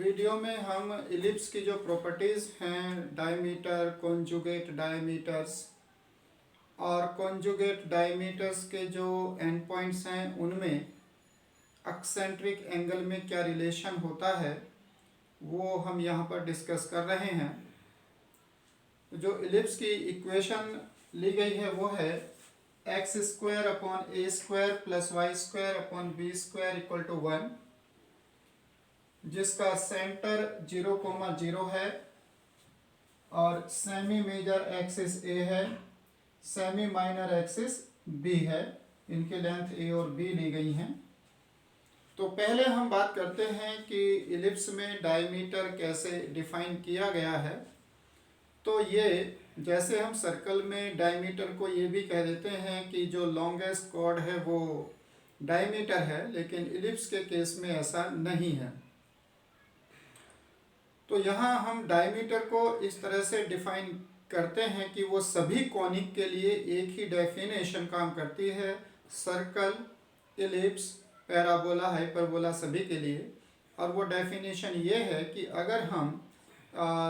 Video में हम ellipse की जो प्रॉपर्टीज़ हैं, डायमीटर, कॉन्जुगेट डायमीटर्स और कॉन्जुगेट डायमीटर्स के जो एंड पॉइंट्स हैं उनमें एक्सेंट्रिक एंगल में क्या रिलेशन होता है वो हम यहाँ पर डिस्कस कर रहे हैं। जो इलिप्स की इक्वेशन ली गई है वो है x square upon A square plus y square upon B square equal to 1, जिसका सेंटर 0,0 है और सेमी मेजर एक्सिस ए है, सेमी माइनर एक्सिस बी है। इनकी लेंथ ए और बी ली गई हैं। तो पहले हम बात करते हैं कि इलिप्स में डायमीटर कैसे डिफाइन किया गया है। तो ये जैसे हम सर्कल में डायमीटर को ये भी कह देते हैं कि जो लॉन्गेस्ट कॉर्ड है वो डायमीटर है, लेकिन इलिप्स के केस में ऐसा नहीं है। तो यहाँ हम डायमीटर को इस तरह से डिफाइन करते हैं कि वो सभी कॉनिक के लिए एक ही डेफिनेशन काम करती है, सर्कल, इलिप्स, पैराबोला, हाइपरबोला सभी के लिए। और वो डेफिनेशन ये है कि अगर हम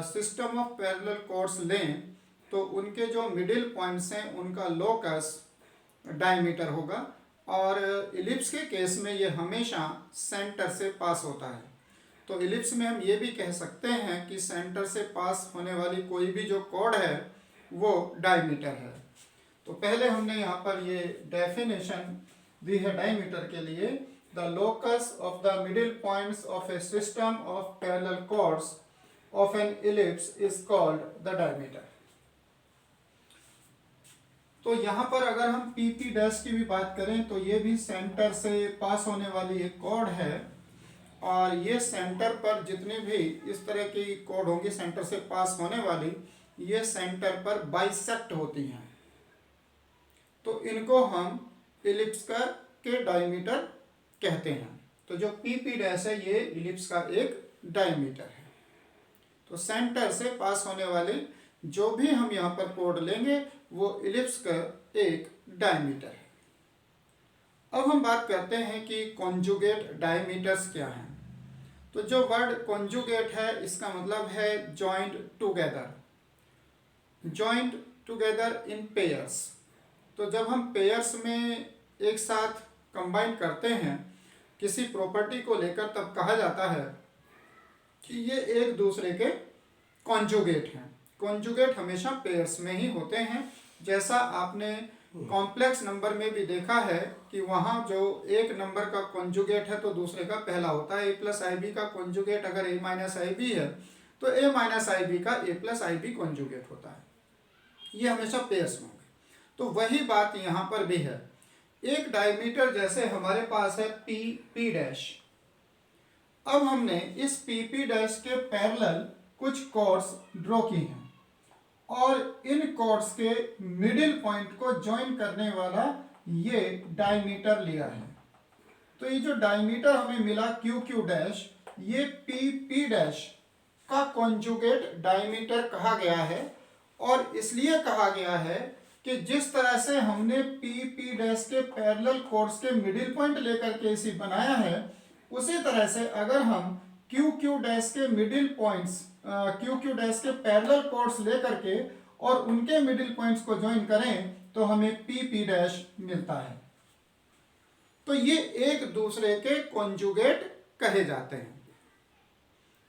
सिस्टम ऑफ पैरेलल कॉर्ड्स लें तो उनके जो मिडिल पॉइंट्स हैं उनका लोकस डायमीटर होगा, और इलिप्स के केस में ये हमेशा सेंटर से पास होता है। तो इलिप्स में हम ये भी कह सकते हैं कि सेंटर से पास होने वाली कोई भी जो कॉर्ड है वो डायमीटर है। तो पहले हमने यहाँ पर ये डेफिनेशन दी है डायमीटर के लिए, the locus of the middle points of a system of parallel chords of an ellipse is called the diameter. तो यहाँ पर अगर हम पी डैश की भी बात करें तो ये भी सेंटर से पास होने वाली एक कॉर्ड है, और ये सेंटर पर जितने भी इस तरह की कॉर्ड होंगी सेंटर से पास होने वाली, ये सेंटर पर बाइसेक्ट होती हैं। तो इनको हम इलिप्स का के डायमीटर कहते हैं। तो जो पी डैश है ये इलिप्स का एक डायमीटर है। तो सेंटर से पास होने वाली जो भी हम यहाँ पर कॉर्ड लेंगे वो इलिप्स का एक डायमीटर है। अब हम बात करते हैं कि कॉन्जुगेट डायमीटर्स क्या हैं। तो जो वर्ड कॉन्जुगेट है इसका मतलब है joint together, joint together in pairs. तो जब हम पेयर्स में एक साथ कंबाइन करते हैं किसी प्रॉपर्टी को लेकर, तब कहा जाता है कि ये एक दूसरे के कॉन्जुगेट हैं। कॉन्जुगेट हमेशा पेयर्स में ही होते हैं। जैसा आपने कॉम्प्लेक्स नंबर में भी देखा है कि वहाँ जो एक नंबर का कॉन्जुगेट है तो दूसरे का पहला होता है। ए प्लस आई बी का कॉन्जुगेट अगर ए माइनस आई बी है तो ए माइनस आई बी का ए प्लस आई बी कॉन्जुगेट होता है। ये हमेशा पेयर्स में होंगे। तो वही बात यहाँ पर भी है। एक डायमीटर जैसे हमारे पास है पी डैश। अब हमने इस पी डैश के पैरेलल कुछ कॉर्ड्स ड्रॉ की हैं और इन कॉर्ड्स के मिडिल पॉइंट को ज्वाइन करने वाला ये डायमीटर लिया है। तो ये जो डायमीटर हमें मिला क्यू डैश, ये पी डैश का कॉन्जुगेट डायमीटर कहा गया है। और इसलिए कहा गया है कि जिस तरह से हमने पी डैश के पैरेलल कॉर्ड्स के मिडिल पॉइंट लेकर के इसे बनाया है, उसी तरह से अगर हम क्यू डैश के मिडिल पॉइंट्स क्यू डैश के पैरेलल कॉर्ड्स लेकर के और उनके मिडिल पॉइंट्स को ज्वाइन करें तो हमें पी डैश मिलता है। तो ये एक दूसरे के कॉन्जुगेट कहे जाते हैं।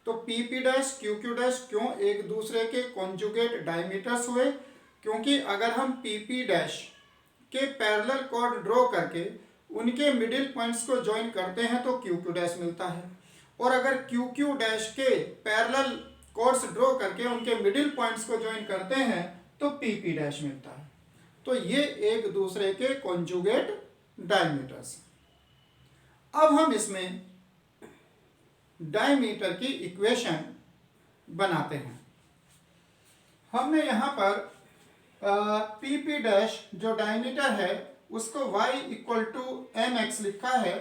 तो पी डैश क्यू डैश क्यों एक दूसरे के कॉन्जुगेट डायमीटर्स हुए? क्योंकि अगर हम पी डैश के पैरेलल कॉर्ड ड्रॉ करके उनके मिडिल पॉइंट्स को ज्वाइन करते हैं तो क्यू डैश मिलता है, और अगर क्यू डैश के पैरेलल कॉर्ड्स ड्रॉ करके उनके मिडिल पॉइंट्स को ज्वाइन करते हैं तो पी डैश मिलता है। तो ये एक दूसरे के कॉन्जुगेट डायमीटर्स। अब हम इसमें डायमीटर की इक्वेशन बनाते हैं। हमने यहाँ पर पी डैश जो डायमीटर है उसको y equal to m x लिखा है।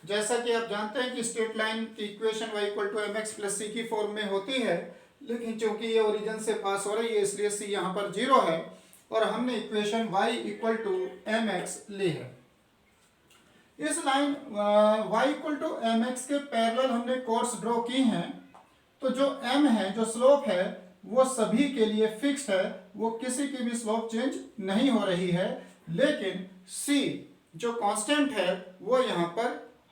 जैसा कि आप जानते हैं कि स्ट्रेट लाइन की equation y equal to m x plus c की फॉर्म में होती है, लेकिन चूंकि ये ओरिजिन से पास हो रही है इसलिए c यहाँ पर 0 है और हमने equation y equal to m x ली है। इस line y equal to m x के पैरेलल हमने कॉर्ड्स ड्रॉ की हैं तो जो m है, जो स्लोप है, वो सभी के लिए फिक्स्ड है, वो किसी की भी स्लोप चेंज नहीं हो रही है। लेकिन c जो कांस्टेंट है वो यहाँ पर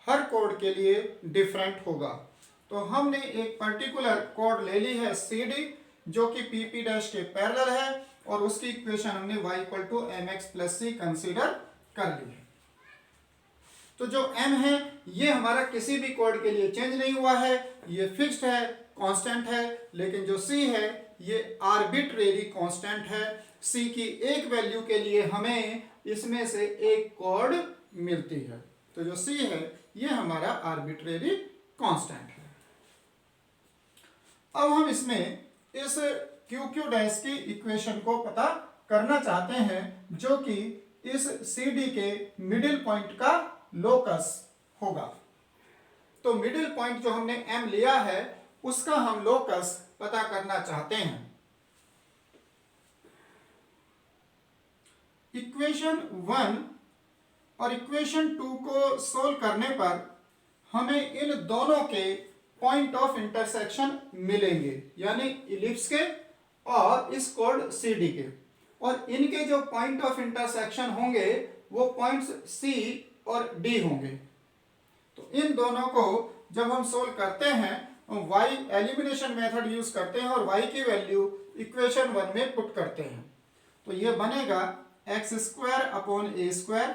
हर कोड के लिए डिफरेंट होगा। तो हमने एक पर्टिकुलर कोड ले ली है CD, जो कि PP डैश के पैरेलल है, और उसकी इक्वेशन हमने y equal to mx plus c consider कर ली है। तो जो m है ये हमारा किसी भी कोड के लिए चेंज नहीं हुआ है, ये फिक्स्ड है, कांस्टेंट है। लेकिन जो c है ये आर्बिट्रेरी कांस्टेंट है। c की एक वैल्यू के लिए हमें इसमें से एक कोड मिलती है। तो जो c है ये हमारा आर्बिट्रेरी कांस्टेंट है। अब हम इसमें इस QQ डैश की इक्वेशन को पता करना चाहते हैं, जो कि इस CD के मिडिल पॉइंट का लोकस होगा। तो मिडिल पॉइंट जो हमने M लिया है उसका हम लोकस पता करना चाहते हैं। इक्वेशन 1 और इक्वेशन 2 को सोल्व करने पर हमें इन दोनों के पॉइंट ऑफ इंटरसेक्शन मिलेंगे, यानी इलिप्स के और इस कोड CD के, और इनके जो पॉइंट ऑफ इंटरसेक्शन होंगे वो पॉइंट्स C और D होंगे। तो इन दोनों को जब हम सोल्व करते हैं y एलिमिनेशन मेथड यूज करते हैं और y की वैल्यू इक्वेशन 1 में पुट करते हैं। तो ये बनेगा x square upon a square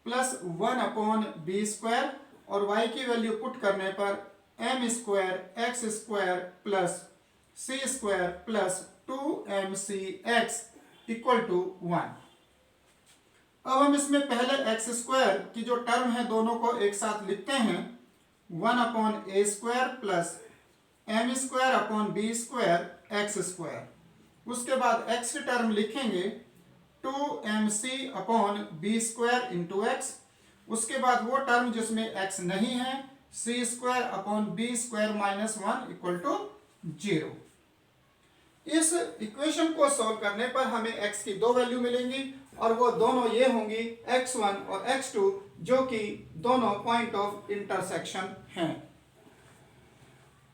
plus 1 upon b square, और y की वैल्यू पुट करने पर m square x square plus c square plus 2mcx equal to 1। अब हम इसमें पहले x स्क्वायर की जो टर्म है दोनों को एक साथ लिखते हैं, 1 upon a square plus m square upon b square x square. उसके बाद x की टर्म लिखेंगे 2mc upon b square into x। उसके बाद वो टर्म जिसमें x नहीं है, c square upon b square minus 1 equal to 0। इस इक्वेशन को सॉल्व करने पर हमें x की दो वैल्यू मिलेंगी, और वो दोनों ये होंगी x1 और x2, जो कि दोनों पॉइंट ऑफ इंटरसेक्शन हैं।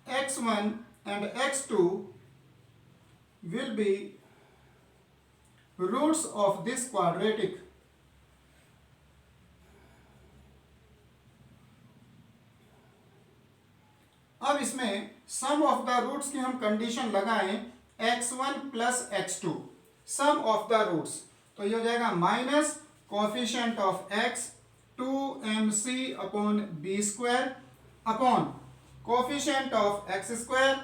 x1 and x2 will be roots of this quadratic. अब इसमें सम ऑफ द रूट्स की हम कंडीशन लगाएं, x1 plus x2 sum of the roots, तो ये हो जाएगा minus coefficient of x 2mc upon b square upon coefficient of x square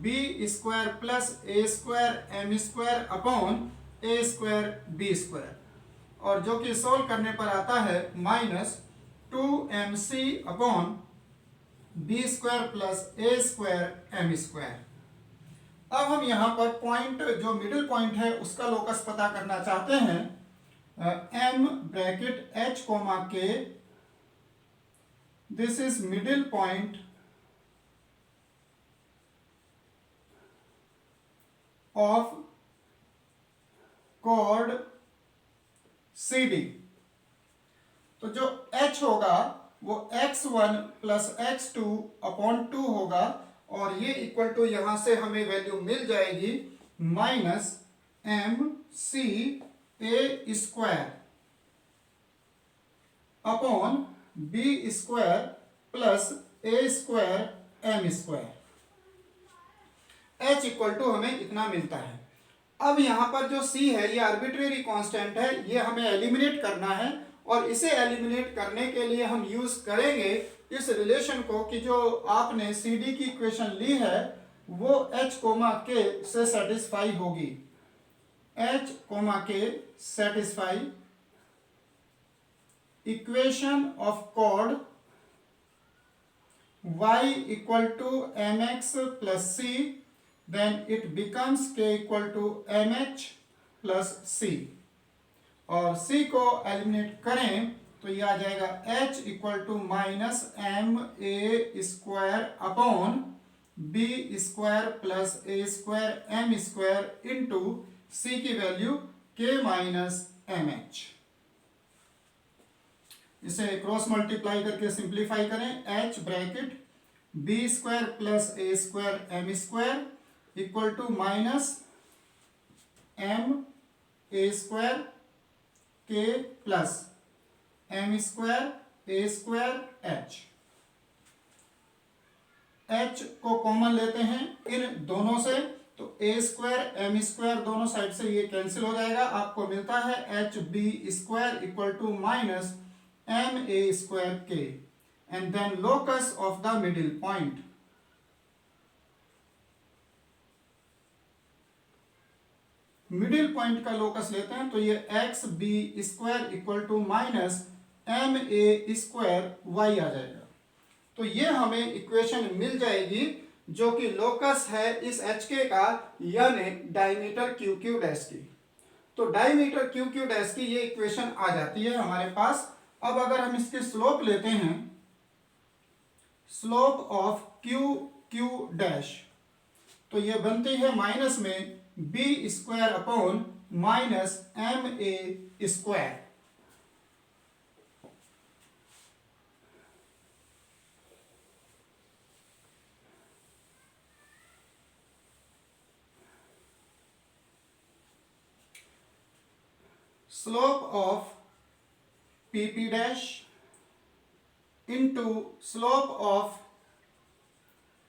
b square plus a square m square upon a square b square, और जो कि solve करने पर आता है minus 2mc upon B square plus ए square M square. अब हम यहाँ पर पॉइंट जो मिडिल पॉइंट है उसका लोकस पता करना चाहते हैं। एम ब्रैकेट एच कोमा के, this is middle point of code CD। तो जो H होगा वो x1 प्लस x2 अपॉन 2 होगा, और ये इक्वल टू यहां से हमें वैल्यू मिल जाएगी minus mc a square upon b square plus a square m square. h equal to हमें इतना मिलता है। अब यहां पर जो c है ये आर्बिट्रेरी कांस्टेंट है, ये हमें एलिमिनेट करना है, और इसे एलिमिनेट करने के लिए हम यूज करेंगे इस रिलेशन को कि जो आपने CD की इक्वेशन ली है वो h कोमा k से सेटिस्फाई होगी। h comma k satisfy equation of कोड y equal to mx plus c, then it becomes k equal to mh plus c, और c को एलिमिनेट करें तो ये आ जाएगा h equal to minus M A square upon B square plus A square M square into c की value k minus m h. इसे cross multiply करके सिंप्लीफाई करें, h bracket B square plus A square M square equal to minus M A square k plus M square A square h को common लेते हैं इन दोनों से, तो ए स्क्वायर एम स्क्वायर दोनों साइड से ये कैंसिल हो जाएगा, आपको मिलता है h B square equal to minus M A square k and then locus of the middle point. Middle point का लोकस लेते हैं तो ये x B square equal to minus M A square y आ जाएगा। तो ये हमें इक्वेशन मिल जाएगी जो कि लोकस है इस एच के का, यानी डायमीटर क्यू क्यू डैश की। तो डायमीटर क्यू क्यू डैश की ये इक्वेशन आ जाती है हमारे पास। अब अगर हम इसके स्लोप लेते हैं, slope of Q Q dash, तो ये बनती है माइनस में B square upon minus M A square. Slope of P P dash into slope of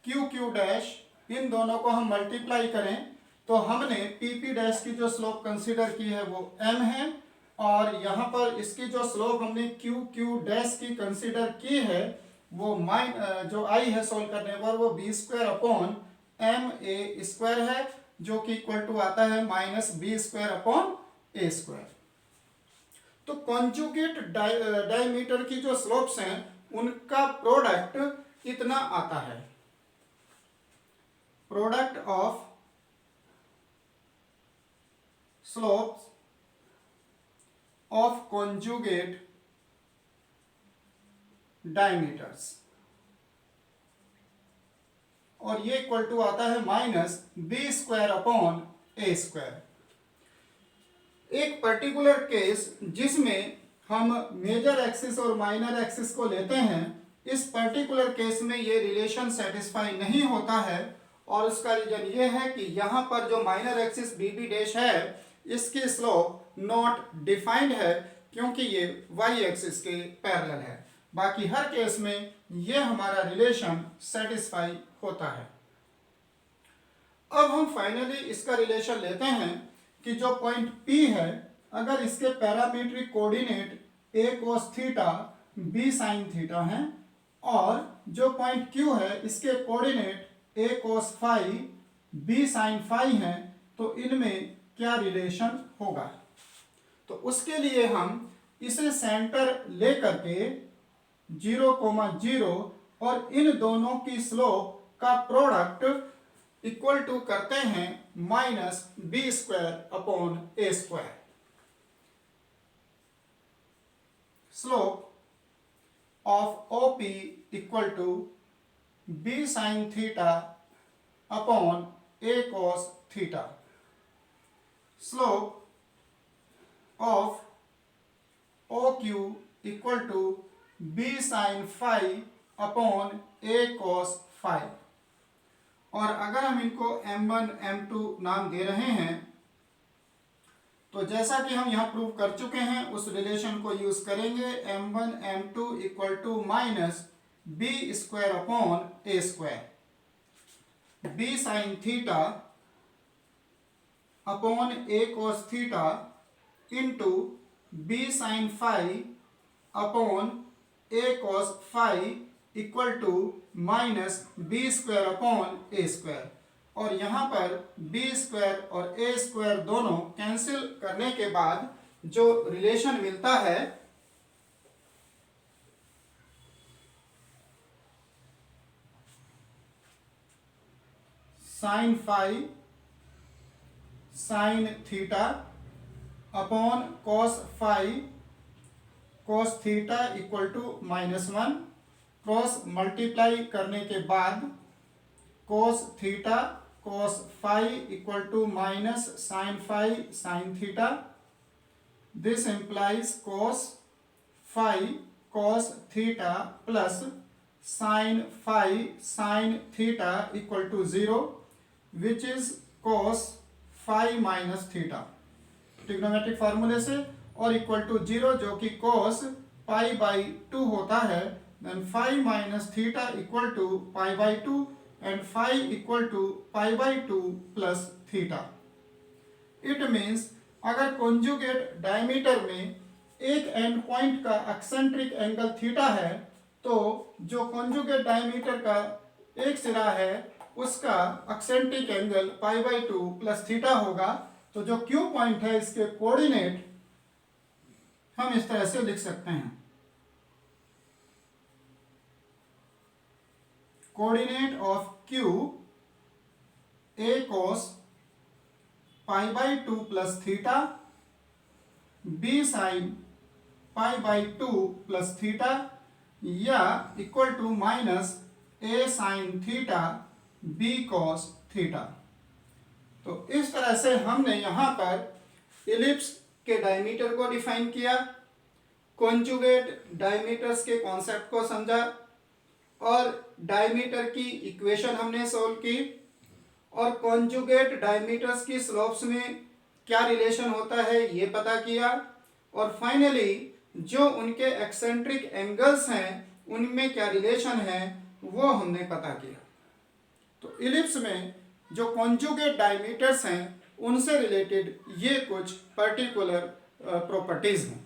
Q Q dash, इन दोनों को हम मल्टीप्लाई करें तो हमने पी पी डैश की जो स्लोप कंसीडर की है वो m है, और यहाँ पर इसकी जो स्लोप हमने क्यू क्यू डैश की कंसीडर की है वो जो i है सोल्व करने पर वो बी स्क्वायर अपॉन एम ए स्क्वायर है, जो कि इक्वल टू आता है माइनस बी स्क्वायर अपॉन ए स्क्वायर। तो कॉन्जुगेट डायमीटर की जो स्लोप्स हैं उनका प्रोडक्ट इतना आता है, product of slopes of conjugate diameters, और ये इक्वल टू आता है माइनस बी स्क्वायर अपॉन ए स्क्वायर। एक पर्टिकुलर केस जिसमें हम मेजर एक्सिस और माइनर एक्सिस को लेते हैं, इस पर्टिकुलर केस में ये रिलेशन सेटिस्फाई नहीं होता है, और उसका रीजन ये है कि यहाँ पर जो minor axis b b dash है इसकी स्लोप नॉट डिफाइंड है, क्योंकि ये वाई एक्सिस के पैरेलल है। बाकी हर केस में ये हमारा रिलेशन सेटिस्फाई होता है। अब हम फाइनली इसका रिलेशन लेते हैं कि जो पॉइंट P है, अगर इसके parametric coordinate a cos theta b sin theta हैं, और जो पॉइंट Q है इसके coordinate a cos phi b sin phi हैं, तो इनमें क्या रिलेशन होगा। तो उसके लिए हम इसे सेंटर लेकर के 0,0 और इन दोनों की स्लोप का प्रोडक्ट इक्वल टू करते हैं minus B square upon A square. Slope of OP equal to b sin theta upon a cos theta. Slope of OQ equal to b sin phi upon a cos phi. और अगर हम इनको m1 m2 नाम दे रहे हैं, तो जैसा कि हम यहाँ प्रूव कर चुके हैं उस रिलेशन को यूज करेंगे, m1 m2 equal to minus B square upon A square. b sin theta upon a cos theta into b sin phi upon a cos phi equal to minus B square upon A square. और यहाँ पर B square और ए square दोनों cancel करने के बाद जो relation मिलता है sine phi sine theta upon cos phi cos theta equal to -1, cross multiply करने के बाद cos theta cos phi equal to minus sine phi sine theta. This implies cos phi cos theta plus sine phi sine theta equal to 0 which is cos phi minus theta, trigonometric फार्मूले से, और equal to 0 जो कि cos pi by 2 होता है, then phi minus theta equal to pi by 2 and phi equal to pi by 2 plus theta. It means अगर conjugate diameter में एक एंड पॉइंट का एक्सेंट्रिक एंगल थीटा है, तो जो कॉन्जुगेट डायमीटर का एक सिरा है उसका eccentric angle pi by 2 plus theta होगा। तो जो क्यू पॉइंट है इसके कोऑर्डिनेट हम इस तरह से लिख सकते हैं, coordinate of Q A cos pi by 2 plus theta, B sine pi by 2 plus theta, या equal to minus A sine theta B cos theta. तो इस तरह से हमने यहाँ पर इलिप्स के डायमीटर को डिफाइन किया, कॉन्जुगेट डायमीटर्स के कॉन्सेप्ट को समझा, और डायमीटर की इक्वेशन हमने सोल्व की, और कॉन्जुगेट डायमीटर्स की स्लोप्स में क्या रिलेशन होता है ये पता किया, और फाइनली जो उनके एक्सेंट्रिक एंगल्स हैं उनमें क्या रिलेशन है वो हमने पता किया। तो इलिप्स में जो कॉन्जुगेट डायमीटर्स हैं उनसे रिलेटेड ये कुछ पर्टिकुलर प्रॉपर्टीज हैं।